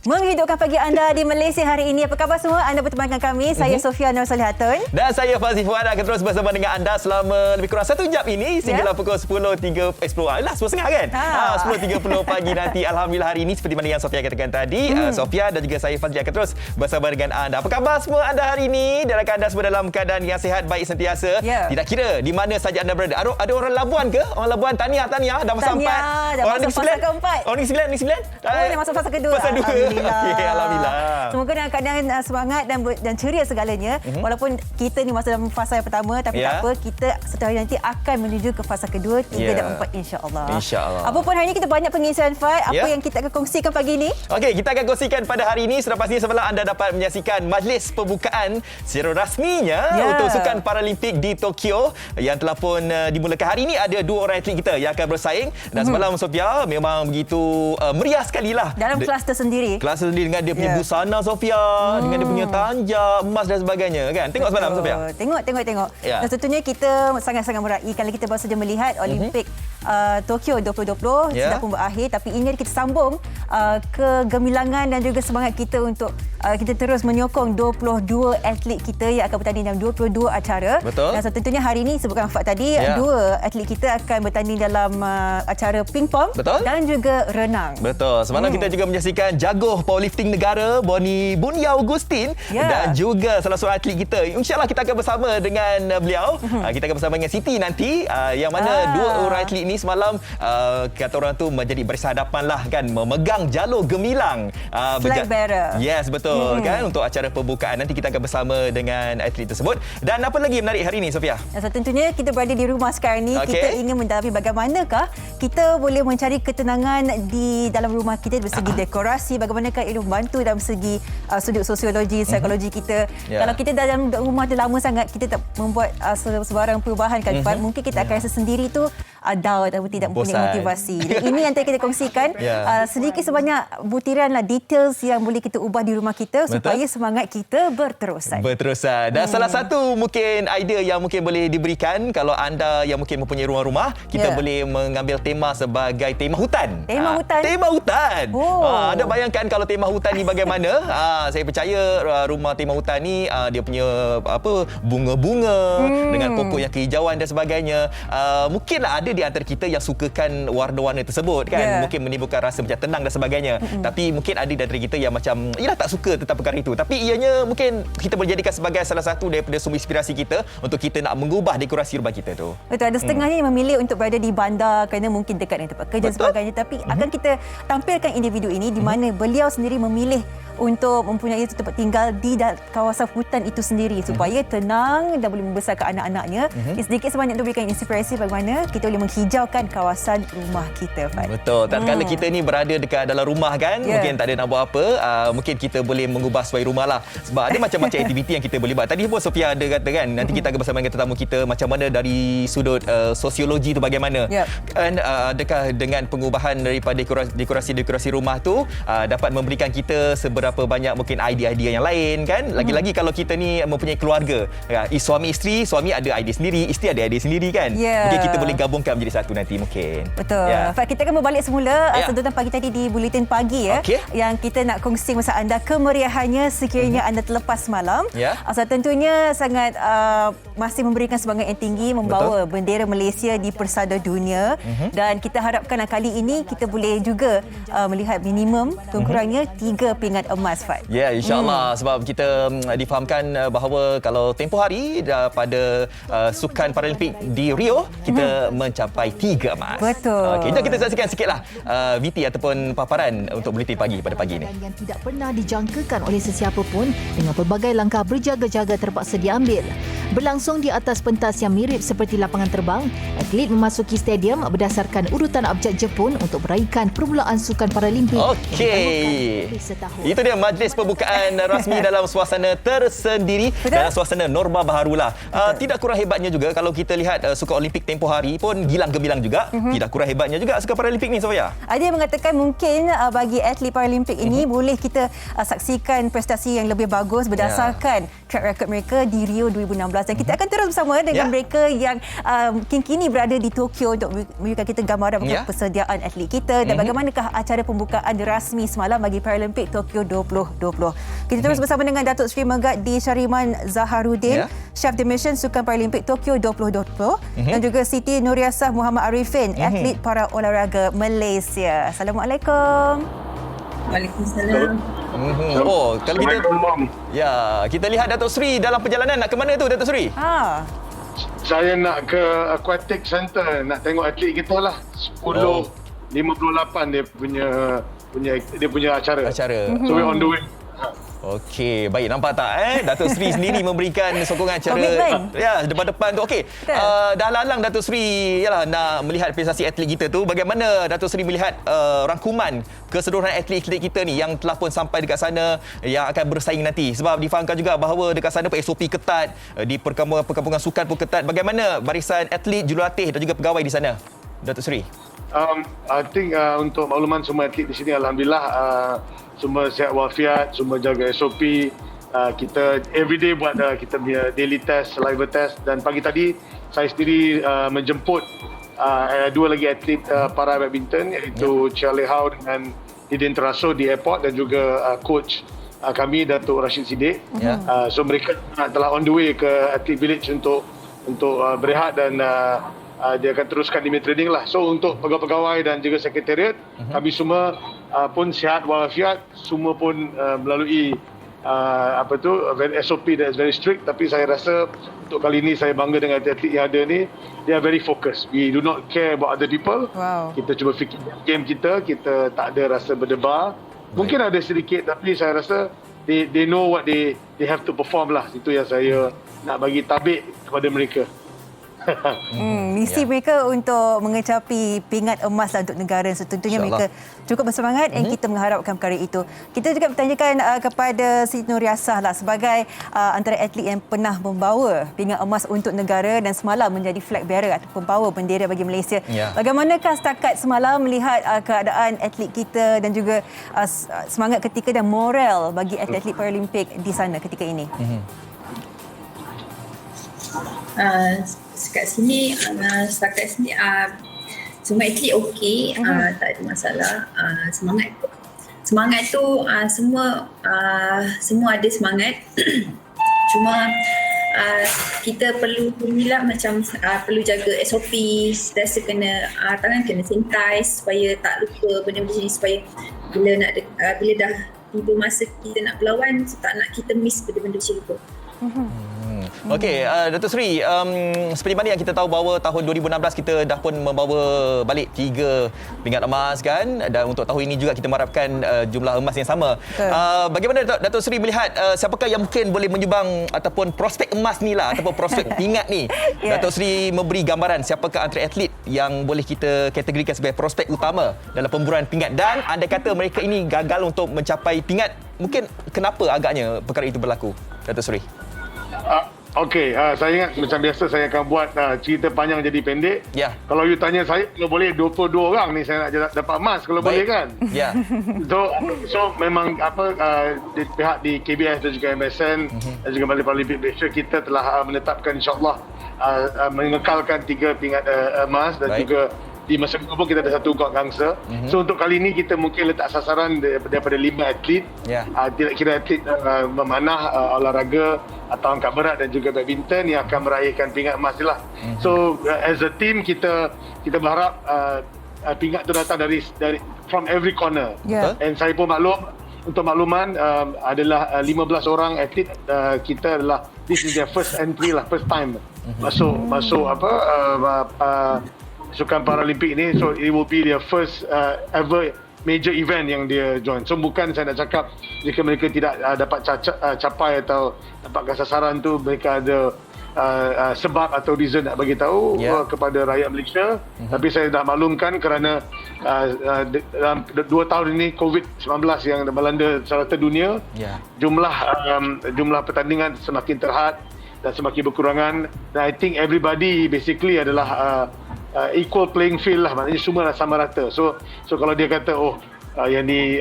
Menghidupkan pagi anda di Malaysia hari ini. Apa khabar semua? Anda bertemu dengan kami. Saya Sofia Nur Solihatun. Dan saya Fazli Fuad akan terus bersama dengan anda selama lebih kurang 1 jam ini sehinggalah pukul 10.30 kan? 10.30 pagi nanti. Alhamdulillah hari ini seperti mana yang Sofia katakan tadi, Sofia dan juga saya Fazli akan terus bersama dengan anda. Apa khabar semua anda hari ini? Dan akan anda semua dalam keadaan yang sihat, baik sentiasa. Tidak kira di mana saja anda berada. Ada orang Labuan ke? Orang Labuan tahniah dah masuk 4. Dah masuk fasa keempat. Orang Negeri Sembilan? Dah masuk fasa kedua. Fasa 2. Okay, alhamdulillah. Semoga dalam keadaan semangat dan ceria segalanya. Walaupun kita ni masih dalam fasa yang pertama, tapi tak apa, kita satu hari nanti akan menuju ke fasa kedua, 3 dan 4 insya-Allah. Insya-Allah. Apa pun hari ini kita banyak pengisian Fai. Apa yang kita akan kongsikan pagi ini? Okey, kita akan kongsikan pada hari ini. Selepas ini semalam anda dapat menyaksikan majlis pembukaan secara rasminya untuk Sukan Paralimpik di Tokyo yang telah pun dimulakan. Hari ini ada 2 orang atlet kita yang akan bersaing dan semalam Sofia memang begitu meriah sekali lah. Dalam kelas tersendiri. Kelas sendiri dengan dia punya busana Sofia, dengan dia punya tanja, emas dan sebagainya kan. Tengok semalam Sofia. Tengok. Dan tentunya kita sangat-sangat meraih kalau kita baru saja melihat Olimpik Tokyo 2020 sudah pun berakhir, tapi ingin kita sambung kegemilangan dan juga semangat kita untuk kita terus menyokong 22 atlet kita yang akan bertanding dalam 22 acara. Betul. Dan tentunya hari ini sebutkan Fat tadi, 2 atlet kita akan bertanding dalam acara pingpong dan juga renang. Betul. Semalam kita juga menyaksikan jaguh powerlifting negara Boni Bunyau Agustin dan juga salah seorang atlet kita. InsyaAllah kita akan bersama dengan beliau. Kita akan bersama dengan Siti nanti, yang mana 2 orang atlet ini semalam kata orang tu menjadi baris hadapan lah kan, memegang jalur gemilang flag bearer. Yes, betul kan, untuk acara pembukaan. Nanti kita akan bersama dengan atlet tersebut. Dan apa lagi menarik hari ini Sofia? Tentunya kita berada di rumah sekarang ni, kita ingin mendalami bagaimanakah kita boleh mencari ketenangan di dalam rumah kita dari segi dekorasi, bagaimanakah ia membantu dalam segi sudut sosiologi, psikologi kita. Kalau kita dalam rumah tu lama sangat, kita tak membuat sebarang perubahan kan, mungkin kita akan rasa sendiri tu down atau tidak mempunyai motivasi. Ini yang kita kongsikan sedikit sebanyak butiranlah details yang boleh kita ubah di rumah kita supaya semangat kita berterusan. Dan salah satu mungkin idea yang mungkin boleh diberikan kalau anda yang mungkin mempunyai rumah-rumah, kita boleh mengambil tema sebagai tema hutan. Tema hutan. Anda bayangkan kalau tema hutan ni bagaimana? Saya percaya rumah tema hutan ni dia punya bunga-bunga dengan pokok yang kehijauan dan sebagainya. Mungkinlah ada di antara kita yang sukakan warna-warna tersebut kan, mungkin menimbulkan rasa macam tenang dan sebagainya. Tapi mungkin ada di antara kita yang macam tak suka tentang perkara itu. Tapi ianya mungkin kita boleh jadikan sebagai salah satu daripada sumber inspirasi kita untuk kita nak mengubah dekorasi rumah kita tu. Betul, ada setengahnya yang memilih untuk berada di bandar kerana mungkin dekat dengan tempat kerja dan sebagainya. Tapi akan kita tampilkan individu ini di mana beliau sendiri memilih untuk mempunyai tempat tinggal di kawasan hutan itu sendiri supaya tenang dan boleh membesarkan anak-anaknya. Sedikit sebanyak untuk berikan inspirasi bagaimana kita boleh menghijaukan kawasan rumah kita. Betul. Tatkala kita ni berada dekat dalam rumah kan, mungkin tak ada nak buat apa, mungkin kita boleh mengubah suai rumah lah. Sebab ada macam-macam aktiviti yang kita boleh buat. Tadi pun Sofia ada kata kan, nanti kita akan bersama dengan tetamu kita macam mana dari sudut sosiologi tu bagaimana. Dan adakah dengan pengubahan daripada dekorasi rumah tu dapat memberikan kita seberapa banyak mungkin idea-idea yang lain kan. Lagi-lagi kalau kita ni mempunyai keluarga, suami isteri, suami ada idea sendiri, isteri ada idea sendiri kan. Mungkin kita boleh gabungkan menjadi satu nanti mungkin. Betul. Kita akan berbalik semula sedutan pagi tadi di Buletin Pagi yang kita nak kongsi masa anda kemeriahannya sekiranya anda terlepas malam. Tentunya sangat masih memberikan semangat yang tinggi, membawa bendera Malaysia di persada dunia. Dan kita harapkan kali ini kita boleh juga melihat minimum kurang-kurangnya 3 pingat emas, Fat. InsyaAllah. Sebab kita difahamkan bahawa kalau tempoh hari pada Sukan Paralimpik di Rio, kita mencapai 3 emas. Betul. Jom kita saksikan sikitlah VT ataupun paparan untuk Buletin Pagi pada pagi ini. Yang tidak pernah dijangkakan oleh sesiapa pun dengan pelbagai langkah berjaga-jaga terpaksa diambil. Berlangsung di atas pentas yang mirip seperti lapangan terbang, atlet memasuki stadium berdasarkan urutan abjad Jepun untuk meraihkan permulaan Sukan Paralimpik. Itu dia majlis pembukaan rasmi dalam suasana tersendiri, dalam suasana norma baharulah. Tidak kurang hebatnya juga kalau kita lihat Sukan Olimpik tempoh hari pun gilang gemilang juga. Tidak kurang hebatnya juga Sukan Paralimpik ni, Sofia. Ada yang mengatakan mungkin bagi atlet Paralimpik ini boleh kita saksikan prestasi yang lebih bagus berdasarkan track record mereka di Rio 2016. Dan kita akan terus bersama dengan mereka yang kini-kini berada di Tokyo untuk memberikan kita gambaran mengenai persediaan atlet kita dan bagaimanakah acara pembukaan rasmi semalam bagi Paralimpik Tokyo 2020. Kita terus bersama dengan Datuk Seri Megati Syariman Zaharuddin, Chef de Mission Sukan Paralimpik Tokyo 2020 dan juga Siti Nuriasah Muhammad Arifin, atlet para olahraga Malaysia. Assalamualaikum. Waalaikumsalam. Oh, kalau kita lihat Datuk Seri dalam perjalanan nak ke mana tu Datuk Seri? Saya nak ke Aquatic Center, nak tengok atlet kita lah. 10:58 dia punya acara. So we're on the way. Okey, baik, nampak tak Datuk Seri sendiri memberikan sokongan secara depan-depan tu. Okey. Dah lalang Datuk Seri nak melihat prestasi atlet kita tu. Bagaimana Datuk Seri melihat rangkuman keseluruhan atlet-atlet kita ni yang telah pun sampai dekat sana yang akan bersaing nanti? Sebab difahamkan juga bahawa dekat sana SOP ketat, di perkampungan sukan pun ketat. Bagaimana barisan atlet, jurulatih dan juga pegawai di sana, Datuk Seri? I think untuk makluman semua atlet di sini alhamdulillah semua sihat walafiat, semua jaga SOP. Kita everyday buat kita punya daily test, saliva test, dan pagi tadi saya sendiri menjemput dua lagi atlet para badminton iaitu Chia Le Hao dengan Didin Teraso di airport dan juga coach kami Datuk Rashid Siddiq. So mereka telah on the way ke atlet village untuk berehat dan dia akan teruskan demi training lah. So untuk pegawai-pegawai dan juga sekretariat, kami semua pun sihat walafiat, semua pun melalui SOP that is very strict. Tapi saya rasa untuk kali ini saya bangga dengan atlet yang ada ni. They are very focused. We do not care about other people. Kita cuba fikir game kita tak ada rasa berdebar. Mungkin ada sedikit, tapi saya rasa they know what they have to perform lah. Itu yang saya nak bagi tabik kepada mereka. Misi mereka untuk mengecapi pingat emas untuk negara. So, tentunya mereka cukup bersemangat dan kita mengharapkan perkara itu. Kita juga bertanyakan kepada Siti Nuriasah lah, sebagai antara atlet yang pernah membawa pingat emas untuk negara dan semalam menjadi flag bearer atau pembawa bendera bagi Malaysia. Bagaimanakah setakat semalam melihat keadaan atlet kita dan juga semangat ketika dan moral bagi atlet Paralimpik di sana ketika ini? Setakat sini semua atlet okey, tak ada masalah. Semangat tu semua ada semangat. Cuma kita perlu inilah macam perlu jaga SOP, sentiasa tangan kena sanitize supaya tak lupa benda-benda ni, supaya bila dah tiba masa kita nak berlawan, tak nak kita miss benda-benda macam itu. Okey, Datuk Seri, seperti mana yang kita tahu bahawa tahun 2016 kita dah pun membawa balik 3 pingat emas kan, dan untuk tahun ini juga kita mengharapkan jumlah emas yang sama. Bagaimana Datuk Seri melihat siapakah yang mungkin boleh menyumbang ataupun prospek emas ni lah ataupun prospek pingat ni? Datuk Seri memberi gambaran siapakah antara atlet yang boleh kita kategorikan sebagai prospek utama dalam pemburuan pingat, dan anda kata mereka ini gagal untuk mencapai pingat. Mungkin kenapa agaknya perkara itu berlaku, Datuk Seri? Okey, saya ingat macam biasa saya akan buat cerita panjang jadi pendek. Kalau you tanya saya, kalau boleh 22 orang ni saya nak dapat emas kalau boleh kan. So memang pihak di KBS dan juga MSN dan juga Balai Paralimpik Malaysia, kita telah menetapkan insya-Allah mengekalkan 3 pingat emas dan juga di masa kedua pun kita ada 1 gol gangsa. So untuk kali ini kita mungkin letak sasaran daripada 5 atlet. Tidak kira atlet memanah, olahraga atau angkat berat dan juga badminton yang akan meraihkan pingat emas lah. So as a team kita berharap pingat tu datang dari from every corner. And saya pun maklum, untuk makluman adalah 15 orang atlet kita adalah this is their first entry lah, first time masuk Sukan Paralimpik ini. So it will be their first ever major event yang dia join. So bukan saya nak cakap jika mereka tidak dapat capai atau dapatkan sasaran tu, mereka ada sebab atau reason nak bagi tahu kepada rakyat Malaysia. Tapi saya dah maklumkan kerana dalam 2 tahun ini COVID-19 yang melanda serata dunia, jumlah pertandingan semakin terhad dan semakin berkurangan. Dan I think everybody basically adalah equal playing field lah, maknanya semua dah sama rata. So kalau dia kata yang ni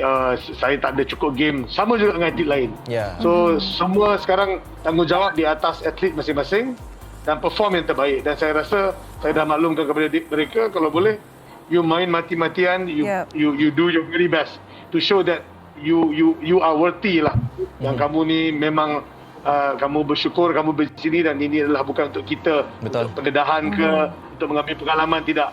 saya tak ada cukup game, sama juga dengan atlet lain. So semua sekarang tanggungjawab di atas atlet masing-masing dan perform yang terbaik. Dan saya rasa saya dah maklumkan kepada mereka, kalau boleh you main mati-matian, you do your very best to show that you are worthy lah. Yang kamu ni memang kamu bersyukur kamu bersini, dan ini adalah bukan untuk kita untuk pendedahan ke untuk mengambil pengalaman, tidak.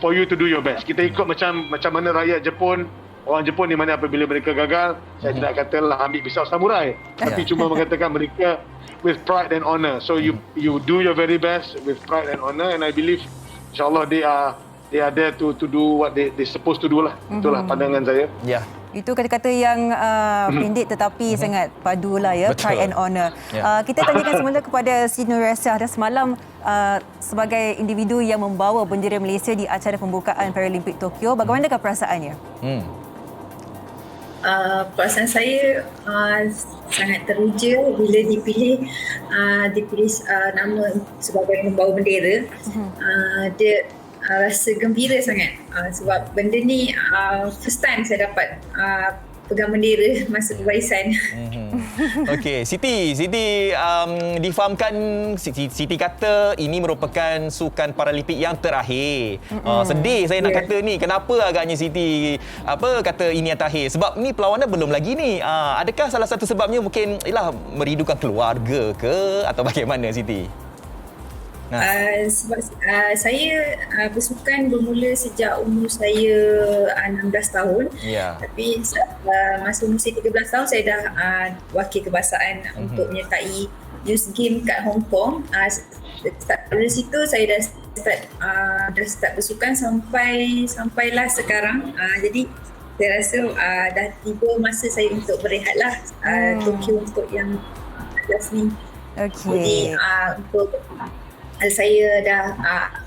For you to do your best. Kita ikut macam mana rakyat Jepun, orang Jepun di mana apabila mereka gagal, saya tidak katalah ambil pisau samurai, tapi cuma mengatakan mereka with pride and honor. So you do your very best with pride and honor, and I believe insyaAllah they are there to do what they supposed to do lah. Itulah pandangan saya. Ya. Itu kata-kata yang pendek tetapi sangat padulah ya. Betul. Pride and honor. Kita tanyakan semula kepada Siti Nurhaliza. Semalam sebagai individu yang membawa bendera Malaysia di acara pembukaan Paralimpik Tokyo, bagaimanakah perasaannya? Perasaan saya sangat teruja bila dipilih nama sebagai pembawa bendera. Dia rasa gembira sangat sebab benda ni first time saya dapat pegang bendera masa berbarisan. Okey, Siti difahamkan, Siti kata ini merupakan sukan Paralimpik yang terakhir. Sedih saya nak kata ni, kenapa agaknya Siti kata ini yang terakhir? Sebab ni perlawanan belum lagi ni. Adakah salah satu sebabnya mungkin merindukan keluarga ke atau bagaimana, Siti? Sebab saya bersukan bermula sejak umur saya 16 tahun. Tapi masa umur saya 13 tahun saya dah wakil kebangsaan untuk menyertai Youth Game kat Hong Kong. Dari situ saya dah start bersukan sampailah sekarang. Jadi saya rasa dah tiba masa saya untuk berehatlah. Tokyo untuk yang last ni. Jadi untuk saya dah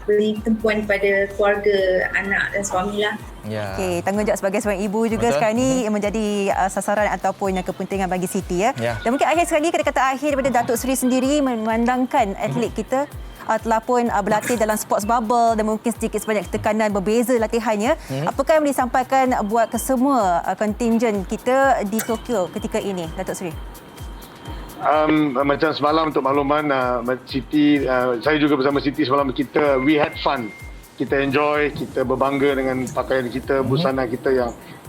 beri tempuan kepada keluarga, anak dan suami lah. Okey, tanggungjawab sebagai seorang ibu juga sekarang ni menjadi sasaran ataupun yang kepentingan bagi Siti ya. Dan mungkin akhir sekali kata-kata akhir daripada Datuk Seri sendiri memandangkan atlet kita telah pun berlatih dalam sports bubble dan mungkin sedikit sebanyak tekanan berbeza latihannya. Apakah yang boleh disampaikan buat kesemua kontingen kita di Tokyo ketika ini, Datuk Seri? Macam semalam untuk makluman, Siti, saya juga bersama Siti semalam, we had fun, kita enjoy, kita berbangga dengan pakaian kita, busana kita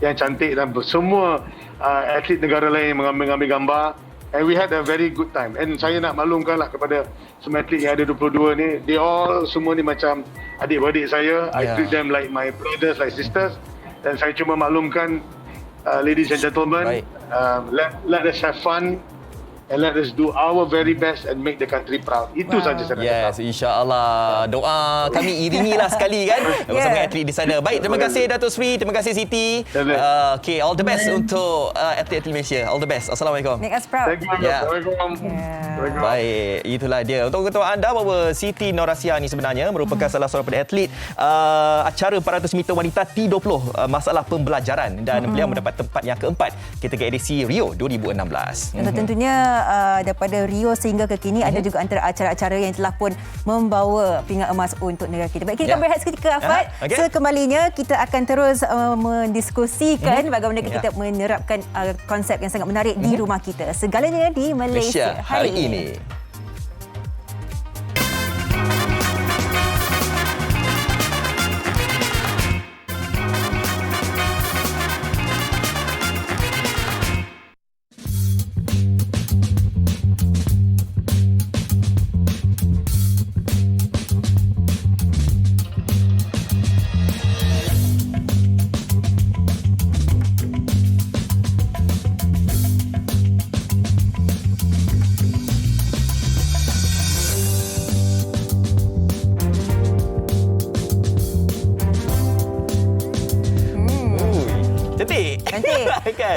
yang cantik, dan semua atlet negara lain yang mengambil gambar, and we had a very good time. And saya nak maklumkanlah kepada semua atlet yang ada 22 ni, they all semua ni macam adik-beradik saya. I treat them like my brothers, like sisters, dan saya cuma maklumkan, ladies and gentlemen, let us have fun and let us do our very best and make the country proud. Itu saja saya nak kata. InsyaAllah. Doa kami iringilah sekali kan bersama atlet di sana. Baik, terima kasih Datuk Seri, terima kasih Siti. Okay, all the best untuk atlet-atlet Malaysia. All the best. Assalamualaikum. Make us proud. Thank you. Assalamualaikum. Baik, itulah dia. Untuk ketahuan anda bahawa Siti Nurhaliza ni sebenarnya merupakan salah seorang atlet acara 400 meter wanita T20 masalah pembelajaran, dan beliau mendapat tempat yang keempat ketika edisi Rio 2016. Tentunya daripada Rio sehingga ke kini ada juga antara acara-acara yang telah pun membawa pingat emas untuk negara kita. Baik, kita akan berehat seketika, Afad. Sekembalinya kita akan terus mendiskusikan bagaimana kita menerapkan konsep yang sangat menarik di rumah kita. Segalanya di Malaysia hari ini.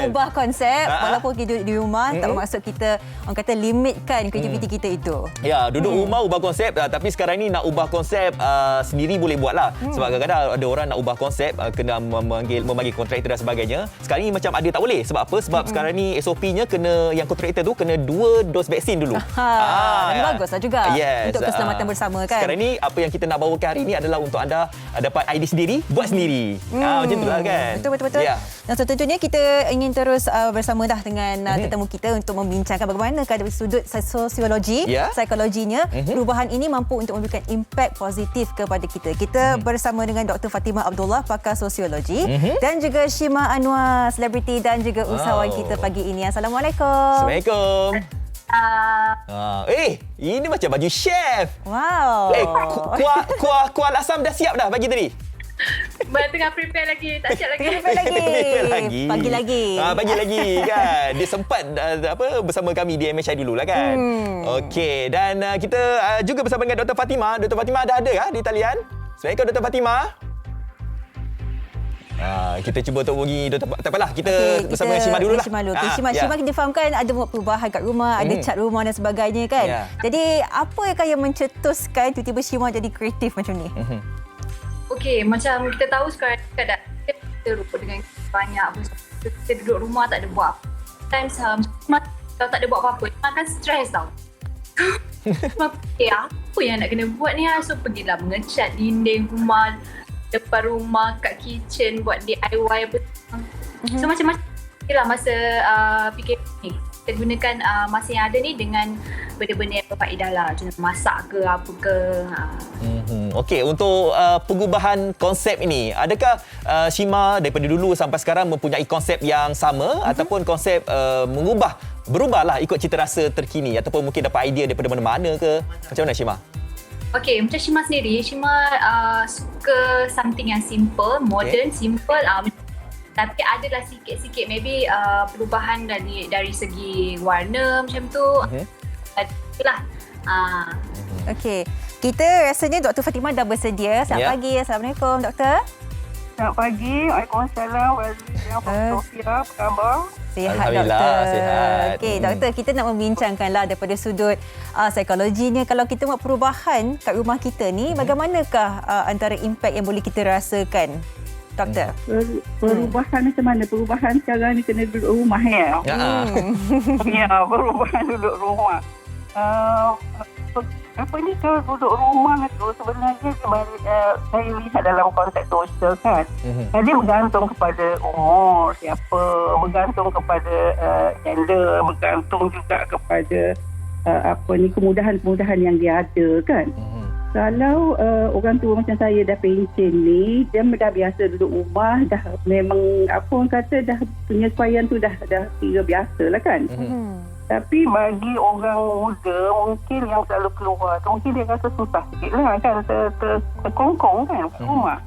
Ubah konsep walaupun kita di rumah, tak bermaksud kita orang kata limitkan kreativiti kita itu. Ya, duduk rumah ubah konsep, tapi sekarang ni nak ubah konsep sendiri boleh buatlah. Sebab kadang-kadang ada orang nak ubah konsep kena memanggil kontraktor dan sebagainya. Sekarang ni macam ada tak boleh. Sebab apa? Sebab sekarang ni SOP-nya kena yang kontraktor tu kena 2 dos vaksin dulu. Baguslah juga untuk keselamatan bersama kan. Sekarang ni apa yang kita nak bawakan hari ni adalah untuk anda dapat idea sendiri, buat sendiri. Macam itulah kan. Betul. Dan tentunya kita kita ingin terus bersama dah dengan tetamu kita untuk membincangkan bagaimana dari sudut sosiologi, psikologinya, perubahan ini mampu untuk memberikan impak positif kepada kita. Kita bersama dengan Dr. Fatimah Abdullah, pakar sosiologi, dan juga Shima Anwar, selebriti dan juga usahawan kita pagi ini. Assalamualaikum. Assalamualaikum. Ini macam baju chef. Wow. Kuah asam dah siap dah pagi tadi? Tengah prepare lagi. Tak siap lagi. Prepare lagi. Pagi lagi. Pagi lagi kan. Dia sempat bersama kami di MHI dululah kan. Okey, dan kita juga bersama dengan Dr. Fatimah. Dr. Fatimah ada di talian? Assalamualaikum Dr. Fatimah. Kita cuba untuk hubungi Dr. Tak apalah, kita bersama dengan Shima dululah. Shima kita fahamkan ada buat perubahan kat rumah, ada cat rumah dan sebagainya kan. Jadi apa yang mencetuskan tiba-tiba Shima jadi kreatif macam ni? Okey, macam kita tahu sekarang keadaan kita dengan banyak kita duduk rumah tak ada buat apa. Times kalau tak ada buat apa-apa, akan stres tau. Apa yang nak kena buat ni? So pergilah mengecat dinding rumah, depan rumah, kat kitchen, buat DIY apa. So macam-macam lah masa fikir ni. Kita gunakan masa yang ada ni dengan benda-benda yang berfaedah lah. Contoh masak ke apa ke. Okey, untuk pengubahan konsep ini, adakah Shima daripada dulu sampai sekarang mempunyai konsep yang sama ataupun konsep berubahlah ikut cita rasa terkini ataupun mungkin dapat idea daripada mana-mana ke? Macam mana Shima? Okay, macam Shima sendiri, Shima suka something yang simple, modern, simple. Tapi adalah sikit-sikit maybe perubahan dari segi warna macam tu. Itulah. Okey, kita rasanya Dr. Fatimah dah bersedia. Selamat pagi. Assalamualaikum, Doktor. Selamat pagi. Waalaikumsalam. Waalaikumsalam. Sofia, apa khabar? Sihat, Doktor. Sihat. Okey, Doktor, kita nak membincangkanlah daripada sudut psikologinya. Kalau kita buat perubahan kat rumah kita ni, bagaimanakah antara impak yang boleh kita rasakan, Doktor? Perubahan macam mana? Perubahan sekarang ni kena duduk rumah ya? Ya, perubahan duduk rumah. Kalau duduk rumah tu sebenarnya saya lihat dalam konteks sosial kan. Dia bergantung kepada umur siapa, bergantung kepada gender, bergantung juga kepada kemudahan-kemudahan yang dia ada kan. Kalau orang tua macam saya dah pencen ni, dia dah biasa duduk rumah, dah memang dah penyesuaian tu dah kira biasa lah kan. Tapi bagi orang muda mungkin yang selalu keluar tu mungkin dia rasa susah sikit lah kan, terkongkong kan kat rumah.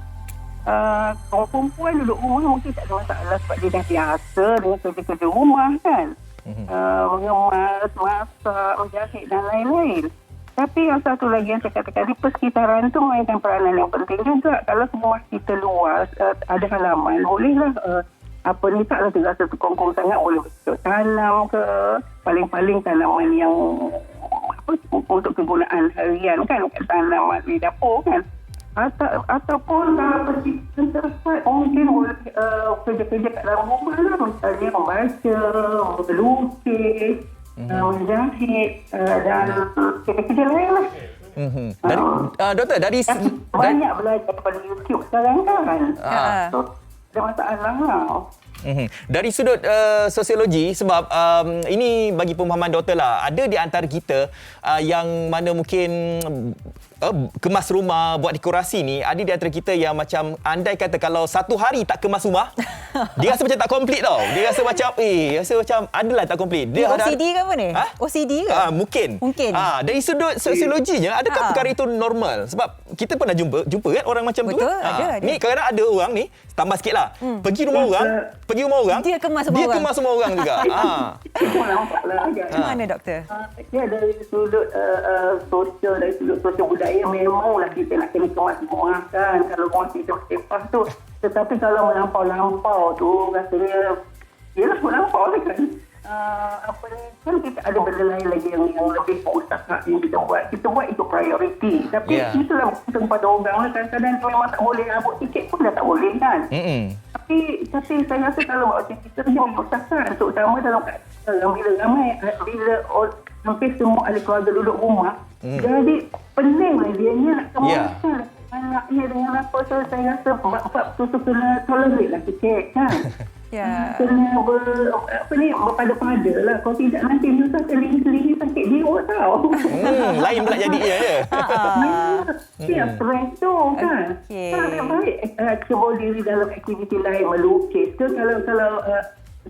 Orang perempuan duduk rumah mungkin tak ada masalah sebab dia dah biasa dengan kerja-kerja rumah kan. Mengemas, masak, menjahit dan lain-lain. Tapi yang satu lagi yang saya katakan, di persekitaran tu mainkan peranan yang penting juga. Kalau rumah kita luas, ada halaman, bolehlah taklah terasa terkongkong sangat, boleh tanam ke, paling-paling tanaman yang untuk kegunaan harian kan, tanaman di dapur kan. Ataupun pergi tempat mungkin boleh kerja-kerja kat dalam rumah lah, misalnya membaca, melukis, menjahit dan kerja-kerja lain lah. Doktor, banyak belajar daripada YouTube sekarang kan. So, ada masalah lah. Dari sudut sosiologi, sebab ini bagi pemahaman doktor lah, ada di antara kita yang mana mungkin kemas rumah, buat dekorasi ni, ada di antara kita yang macam andai kata kalau satu hari tak kemas rumah, dia rasa macam tak komplit tau. Dia rasa macam adalah tak komplit. Dia OCD ke apa ni? OCD ke? Mungkin. Dari sudut sosiologinya, adakah perkara itu normal? Sebab kita pernah jumpa kan orang macam tu. Betul, ada. Ni kadang-kadang ada orang ni, tambah sikit lah. Pergi rumah orang, dia kemas semua orang juga. Macam mana, Doktor? Ya, dari sudut sosial, dari sudut sosial budaya, memanglah kita nak kena kemas rumah kan. Kalau rumah kita sepah tu. Tetapi kalau melampau-lampau tu, rasanya ialah melampau lah kan. Kan kita ada benda lain lagi yang lebih berusaha yang kita buat. Kita buat itu priority. Tapi itulah bukan pada orang lah. Kadang-kadang memang tak boleh rabut sikit pun dah tak boleh kan. Tapi saya rasa kalau buat macam kita dia berusaha. Terutama dalam bila ramai, bila hampir semua ahli keluarga duduk rumah, jadi pening lah dia nak kemaskan anaknya dengan apa. So saya rasa bab tu kena tolerate lah sikit kan. Kena berpada-pada lah. Kalau tidak nanti susah seling-seling sakit jiwa tau. Lain pula jadi ya. Stres tu kan. Tak baik. Cuba diri dalam aktiviti lain, melukis ke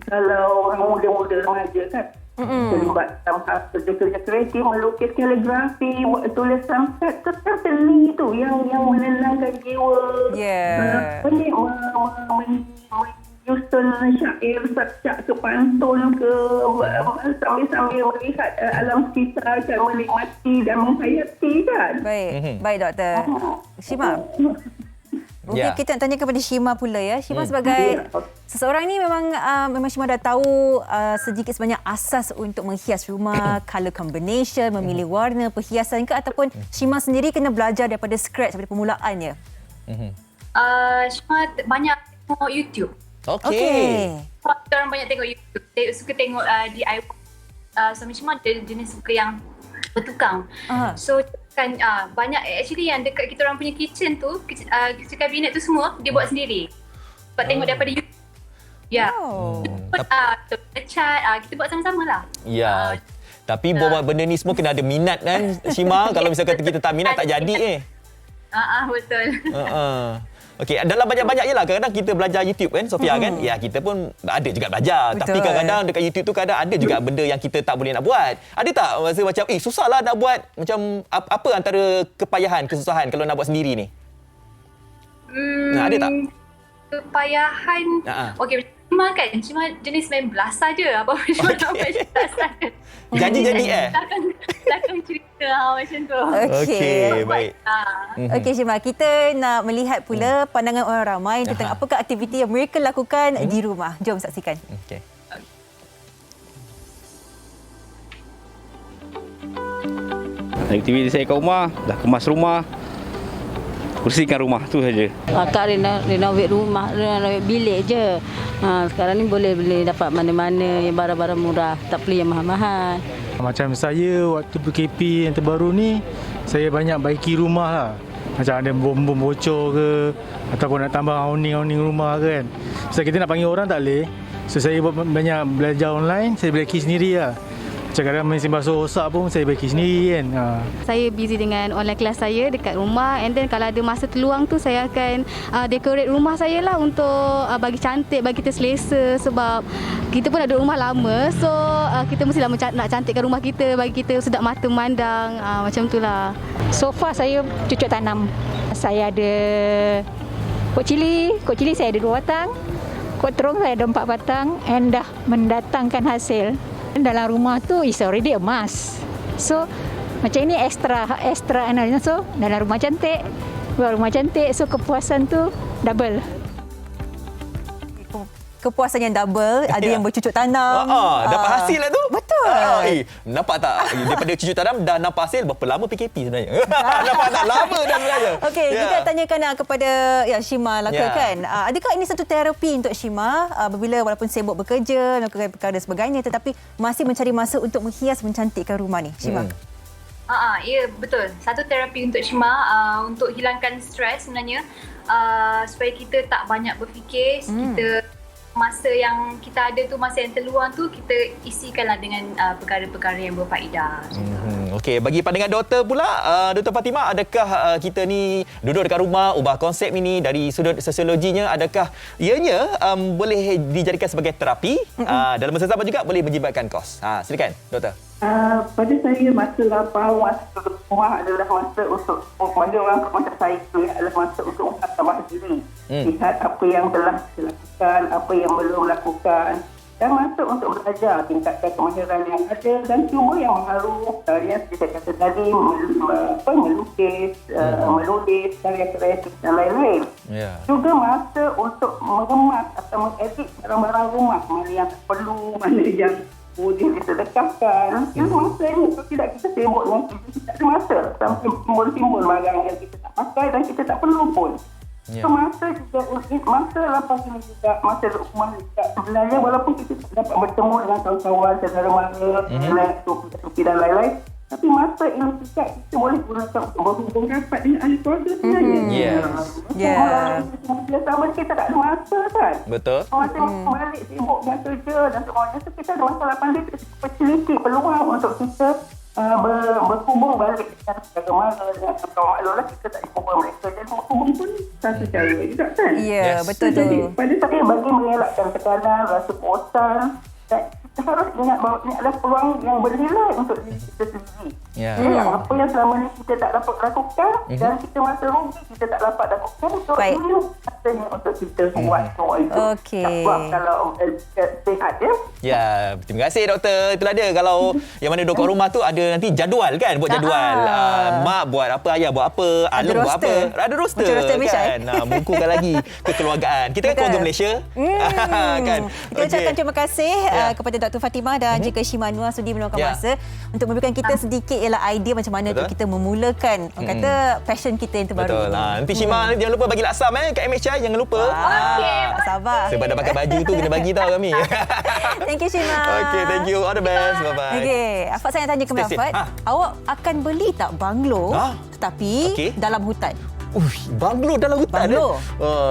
kalau orang muda-muda remaja kan. Terlibat dalam kerja-kerja kreatif, melukis, kaligrafi, tulisan set, tetap seni tu yang menenangkan jiwa. Menyusun syair, syak ke pantun ke, sambil melihat alam sekitar kan, menikmati dan menghayati kan. Baik Doktor. Shima. Mungkin kita nak tanya kepada Shima pula ya. Shima sebagai seseorang ni memang Shima dah tahu sedikit sebanyak asas untuk menghias rumah, colour combination, memilih warna, perhiasan ke, ataupun Shima sendiri kena belajar daripada scratch, daripada permulaannya? Shima banyak tengok YouTube. Okey. Orang banyak tengok YouTube. Saya suka tengok DIY. Suami Shima jenis suka yang bertukang. So kan banyak actually yang dekat kita orang punya kitchen tu, kitchen kabinet tu semua dia buat sendiri. Sebab tengok daripada YouTube. Cat, kita buat sama-sama lah. Tapi buat benda ni semua kena ada minat kan, Shima. Kalau misalkan kita tak minat, tak jadi Betul. Okey, dalam banyak-banyak je lah. Kadang-kadang kita belajar YouTube kan, Sofia kan. Ya, kita pun ada juga belajar. Betul. Tapi kadang-kadang dekat YouTube tu kadang ada juga benda yang kita tak boleh nak buat. Ada tak rasa macam, susahlah nak buat? Macam apa antara kepayahan, kesusahan kalau nak buat sendiri ni? Ada tak? Kepayahan? Okey, cuma jenis main belas saja. Apa cuma nak main belas saja. Jadi Belakang cerita macam tu. Okey, baik. Okey Shima, kita nak melihat pula pandangan orang ramai tentang apakah aktiviti yang mereka lakukan di rumah. Jom saksikan. Okey. Aktiviti saya kat rumah, dah kemas rumah, bersihkan rumah tu saja. Akak renovate rumah, renovate bilik je. Sekarang ni boleh dapat mana-mana yang barang-barang murah, tak perlu yang mahal-mahal. Macam saya waktu PKP yang terbaru ni, saya banyak baiki rumah lah. Macam ada bom-bom bocor ke, ataupun nak tambah awning rumah kan. So kita nak panggil orang tak boleh. So saya banyak belajar online, saya baiki sendiri lah. Macam kadang mesin basuh rosak pun saya baiki sendiri kan. Saya busy dengan online kelas saya dekat rumah, and then kalau ada masa terluang tu saya akan decorate rumah saya lah untuk bagi cantik, bagi kita selesa, sebab kita pun ada rumah lama, so kita mestilah nak cantikkan rumah kita, bagi kita sedap mata memandang, macam tu lah. So far saya cucuk tanam. Saya ada kok cili saya ada 2 batang, kok terung saya ada 4 batang, and dah mendatangkan hasil. Dalam rumah tu is already a must. So macam ini extra anaknya, so dalam rumah cantik, buat rumah cantik, so kepuasan tu double. Kepuasan yang double, ada yang bercucuk tanam. Dapat hasil lah tu. Betul. Nampak tak? Daripada cucuk tanam dah nampak hasil. Berapa lama PKP sebenarnya? Nampak tak? Lama dah sebenarnya. Okey, kita tanyakan kepada Shima lah kan. Adakah ini satu terapi untuk Shima apabila walaupun sibuk bekerja, melakukan perkara dan sebagainya, tetapi masih mencari masa untuk menghias, mencantikkan rumah ni, Shima? Ya, betul. Satu terapi untuk Shima, untuk hilangkan stres sebenarnya, supaya kita tak banyak berfikir, kita masa yang kita ada tu, masa yang terluang tu, kita isikanlah dengan perkara-perkara yang berfaedah. Okey, bagi pandangan doktor pula, Dr. Fatimah, adakah kita ni duduk dekat rumah, ubah konsep ini dari sudut sosiologinya, adakah ianya boleh dijadikan sebagai terapi? Dalam masa sama juga boleh menjimatkan kos. Silakan, doktor. Pada saya, masa lapang, masa rumah adalah masa untuk, pada orang macam saya tu, adalah masa untuk muhasabah diri. Lihat apa yang telah dilakukan, apa yang belum lakukan, dan masa untuk belajar, tingkatkan kemahiran yang ada, dan cuba yang baru, yang seperti saya kata tadi, melukis, menulis, karya kreatif dan lain-lain. Juga masa untuk mengemas atau mengedit barang-barang rumah, mana yang perlu, mana yang boleh disedekahkan. Masa ini, kalau tidak kita sibuk dengan kita tak ada masa sampai simbol-simbol barang yang kita tak pakai dan kita tak perlu pun. So masa juga, masa lepas ini juga, masa rumah juga, sebenarnya walaupun kita tak dapat bertemu dengan kawan-kawan, saudara mara, suki dan lain-lain, Tapi masa yang tidak kita boleh gunakan untuk berhubung rapat dengan ahli keluarga sebenarnya. Sama kita tak ada masa kan. Betul. Orang balik sibuk dengan kerja dan semuanya. So kita ada masa 8 hari sedikit peluang untuk kita berhubung balik dengan bagaimana dengan kawan lelaki kita tak dihubung mereka. Dan berhubung pun satu cara juga kan. Betul tu. Jadi pada saya bagi mengelakkan tekanan, rasa bosan dan kita harus ingat bahawa ini adalah peluang yang bernilai untuk diri kita sendiri. Apa yang selama ni kita tak dapat lakukan dan kita masa rugi kita tak dapat lakukan. So ini masanya untuk kita buat semua itu. Tak buat kalau sihat ya. Ya, terima kasih doktor. Itulah dia, kalau yang mana duduk kat rumah tu ada nanti jadual kan, buat jadual. Mak buat apa, ayah buat apa, Alung buat apa. Ada roster kan. Mengukuhkan lagi kekeluargaan. Kita kan keluarga Malaysia. Kan. Kita ucapkan terima kasih kepada Dr. Fatimah dan juga Shima Anwar sudi meluangkan masa untuk memberikan kita sedikit ialah idea macam mana untuk kita memulakan orang kata passion kita yang terbaru. Betul. Nanti Shima jangan lupa bagi laksam kat MHI, jangan lupa. Sabar. Sebab dah pakai baju tu kena bagi tahu kami. Thank you Shima. Okay, thank you. All the best. Bye bye. Okay, Afat saya nak tanya ke Afat, awak akan beli tak banglo tetapi dalam hutan? Banglo dalam hutan.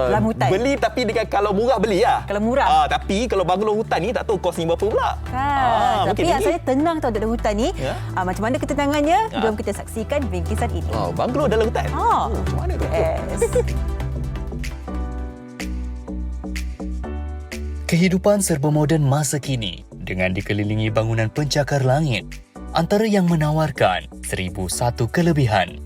Dalam hutan. Beli tapi dengan kalau murah beli lah. Kalau murah. Tapi kalau banglo hutan ni tak tahu kosnya berapa pula. Tapi saya tenang tau dalam hutan ni. Macam mana ketenangannya? Jom kita saksikan bingkisan ini. Banglo dalam hutan. Macam mana tu? Kehidupan serba moden masa kini dengan dikelilingi bangunan pencakar langit, antara yang menawarkan 1001 kelebihan.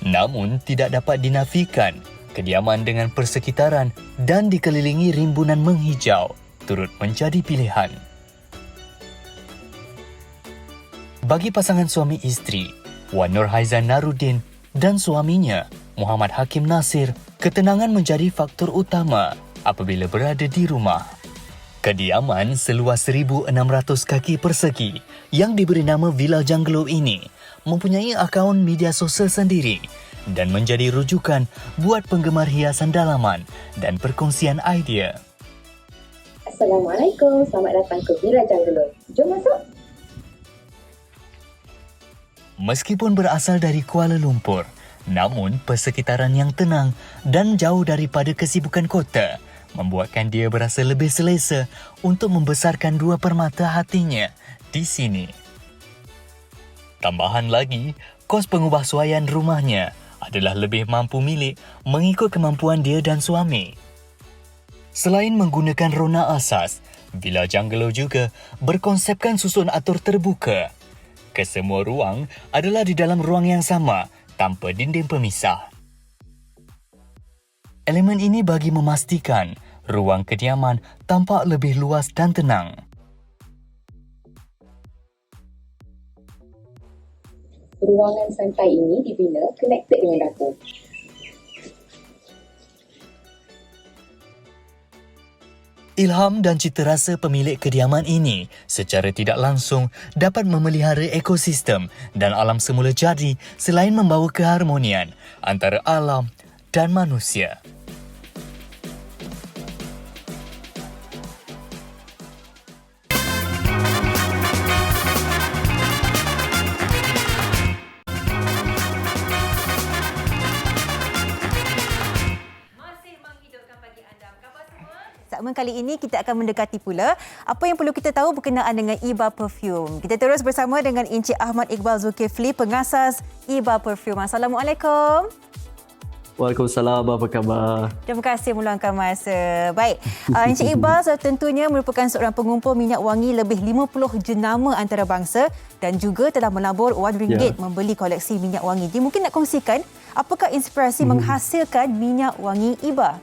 Namun tidak dapat dinafikan, kediaman dengan persekitaran dan dikelilingi rimbunan menghijau turut menjadi pilihan. Bagi pasangan suami isteri, Wan Nurhaizan Naruddin dan suaminya, Muhammad Hakim Nasir, ketenangan menjadi faktor utama apabila berada di rumah. Kediaman seluas 1,600 kaki persegi yang diberi nama Villa Janglo ini mempunyai akaun media sosial sendiri dan menjadi rujukan buat penggemar hiasan dalaman dan perkongsian idea. Assalamualaikum, selamat datang ke Villa Janglo. Jom masuk. Meskipun berasal dari Kuala Lumpur, namun persekitaran yang tenang dan jauh daripada kesibukan kota membuatkan dia berasa lebih selesa untuk membesarkan dua permata hatinya di sini. Tambahan lagi, kos pengubahsuaian rumahnya adalah lebih mampu milik mengikut kemampuan dia dan suami. Selain menggunakan rona asas, Villa Janglo juga berkonsepkan susun atur terbuka. Kesemua ruang adalah di dalam ruang yang sama tanpa dinding pemisah. Elemen ini bagi memastikan ruang kediaman tampak lebih luas dan tenang. Ruangan santai ini dibina connected dengan dapur. Ilham dan citarasa pemilik kediaman ini secara tidak langsung dapat memelihara ekosistem dan alam semula jadi selain membawa keharmonian antara alam dan manusia. Segmen kali ini kita akan mendekati pula apa yang perlu kita tahu berkenaan dengan Iba Perfume. Kita terus bersama dengan Encik Ahmad Iqbal Zulkifli, pengasas Iba Perfume. Assalamualaikum. Waalaikumsalam, apa khabar? Terima kasih meluangkan masa. Baik, Encik Iqbal tentunya merupakan seorang pengumpul minyak wangi lebih 50 jenama antarabangsa dan juga telah melabur RM1 membeli koleksi minyak wangi. Dia mungkin nak kongsikan apakah inspirasi menghasilkan minyak wangi Iba?